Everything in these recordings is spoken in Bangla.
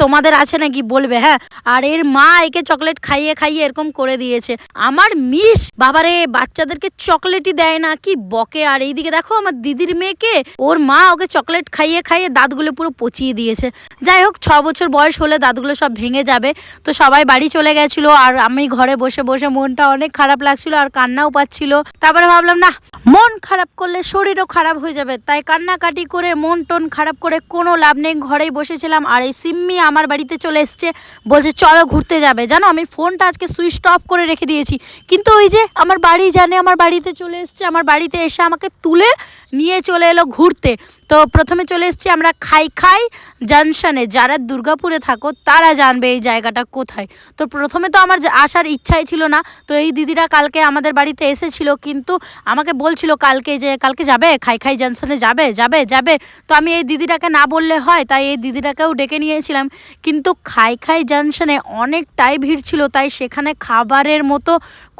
তোমাদের আছে নাকি বলবে, হ্যাঁ। আর এর মা একে চকলেট খাইয়ে খাইয়ে এরকম করে দিয়েছে। আমার মিস বাবারে বাচ্চাদেরকে চকলেটই দেয় না, কি বকে। আর এইদিকে দেখো আমার দিদির মেয়েকে ওর মা ওকে চকলেট খাইয়ে খাইয়ে দাঁতগুলো পুরো পচিয়ে দিয়েছে। যাই হোক 6 বছর বয়স হলে দাঁতগুলো সব ভেঙে যাবে। তো সবাই বাড়ি চলে গেছিলো আর আমি ঘরে বসে বসে মনটা অনেক খারাপ লাগছিল আর কান্নাও পাচ্ছিল। তারপরে ভাবলাম না, মন খারাপ করলে শরীরও খারাপ হয়ে যাবে, তাই কান্নাকাটি করে মন টন খারাপ করে কোনো লাভ নেই। ঘরেই বসেছিলাম আর এই সিম্মি আমার বাড়িতে চলে এসছে, বলছে চলো ঘুরতে যাবে। জানো আমি ফোনটা আজকে সুইচ অফ করে রেখে দিয়েছি, কিন্তু ওই যে আমার বাড়ি জানে আমার বাড়িতে চলে এসছে। আমার বাড়িতে এসে আমাকে তুলে নিয়ে চলে এলো ঘুরতে। তো প্রথমে চলে এসেছি আমরা খাই খাই জাংশনে। যারা দুর্গাপুরে থাকো তারা জানবে এই জায়গাটা কোথায়। তো প্রথমে তো আমার আসার ইচ্ছাই ছিল না। তো এই দিদিরা কালকে আমাদের বাড়িতে এসেছিল, কিন্তু আমাকে বলছিল কালকে যে কালকে যাবে খাই খাই জাংশনে, যাবে যাবে যাবে। তো আমি এই দিদিটাকে না বললে হয়, তাই এই দিদিটাকেও ডেকে নিয়েছিলাম। কিন্তু খাই খাই জাংশনে অনেকটাই ভিড় ছিল, তাই সেখানে খাবারের মতো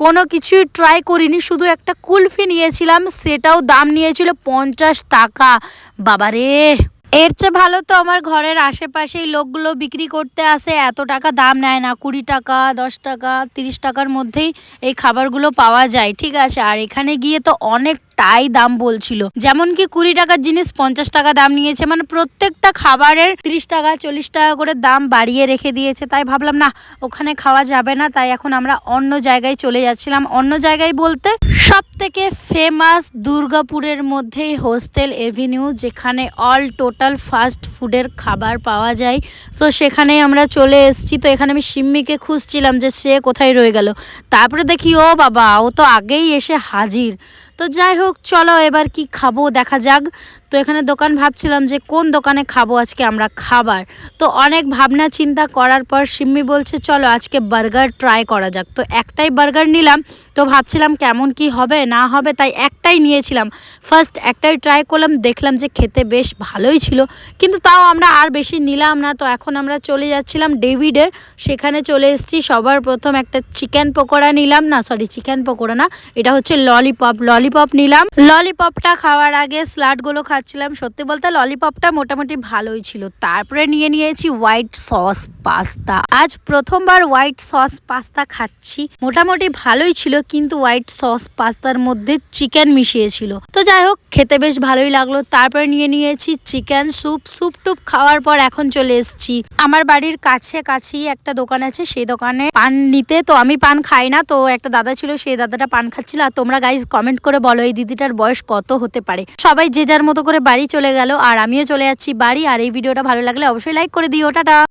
কোনো কিছুই ট্রাই করিনি। শুধু একটা কুলফি নিয়েছিলাম, সেটাও দাম নিয়েছিল 50 টাকা। বাবারে, এর চেয়ে ভালো তো আমার ঘরের আশেপাশেই লোকগুলো বিক্রি করতে আসে, এত টাকা দাম নেয় না। 20 টাকা 10 টাকা 30 টাকার মধ্যেই এই খাবারগুলো পাওয়া যায়, ঠিক আছে। আর এখানে গিয়ে তো অনেকটাই দাম বলছিল, যেমন কি 20 টাকার জিনিস 50 টাকা দাম নিয়েছে, মানে প্রত্যেকটা খাবারের 30 টাকা 40 টাকা করে দাম বাড়িয়ে রেখে দিয়েছে। তাই ভাবলাম না, ওখানে খাওয়া যাবে না। তাই এখন আমরা অন্য জায়গায় চলে যাচ্ছিলাম। অন্য জায়গায় বলতে সব থেকে ফেমাস দুর্গাপুরের মধ্যেই হোস্টেল এভিনিউ, যেখানে অল টোটাল ফাস্ট ফুডের খাবার পাওয়া যায়। তো সেখানে আমরা চলে এসেছি। তো এখানে আমি সিম্মিকে খুঁজছিলাম যে সে কোথায় রয়ে গেল। তারপরে দেখি ও বাবা, ও তো আগেই এসে হাজির। তো যাই হোক চলো এবার কি খাবো দেখা যাক। তো এখানে দোকান ভাবছিলাম যে কোন দোকানে খাবো আজকে আমরা খাবার। তো অনেক ভাবনা চিন্তা করার পর সিম্মি বলছে চলো আজকে বার্গার ট্রাই করা যাক। তো একটাই বার্গার নিলাম। তো ভাবছিলাম কেমন কি হবে না হবে, তাই একটাই নিয়েছিলাম। ফার্স্ট একটাই ট্রাই করলাম, দেখলাম যে খেতে বেশ ভালোই ছিল, কিন্তু তাও আমরা আর বেশি নিলাম না। তো এখন আমরা চলে যাচ্ছিলাম ডেভিডে, সেখানে চলে এসেছি। সবার প্রথম একটা চিকেন পকোড়া নিলাম, না সরি চিকেন পকোড়া না, এটা হচ্ছে ললিপপ নিলাম। ললিপপটা খাওয়ার আগে স্লাডগুলো খাচ্ছিলাম। সত্যি বলতে ললিপপটা মোটামুটি ভালোই ছিল। তারপরে নিয়েছি হোয়াইট সস পাস্তা। আজ প্রথমবার হোয়াইট সস পাস্তা খাচ্ছি, মোটামুটি ভালোই ছিল, কিন্তু হোয়াইট সস পাস্তার মধ্যে চিকেন মিশিয়েছিল। তো যাই হোক খেতে বেশ ভালোই লাগলো। তারপরে নিয়েছি চিকেন স্যুপ টুপ খাওয়ার পর এখন চলে এসেছি আমার বাড়ির কাছেই একটা দোকান আছে, সেই দোকানে পান নিতে। তো আমি পান খাই না, তো একটা দাদা ছিল, সেই দাদাটা পান খাচ্ছিল। আর তোমরা গাইজ কমেন্ট করে বলো এই দিদিটার বয়স কত হতে পারে। সবাই যে যার মতো করে বাড়ি চলে গেল আর আমিও চলে যাচ্ছি বাড়ি। আর এই ভিডিওটা ভালো লাগলে অবশ্যই লাইক করে দিও। টাটা।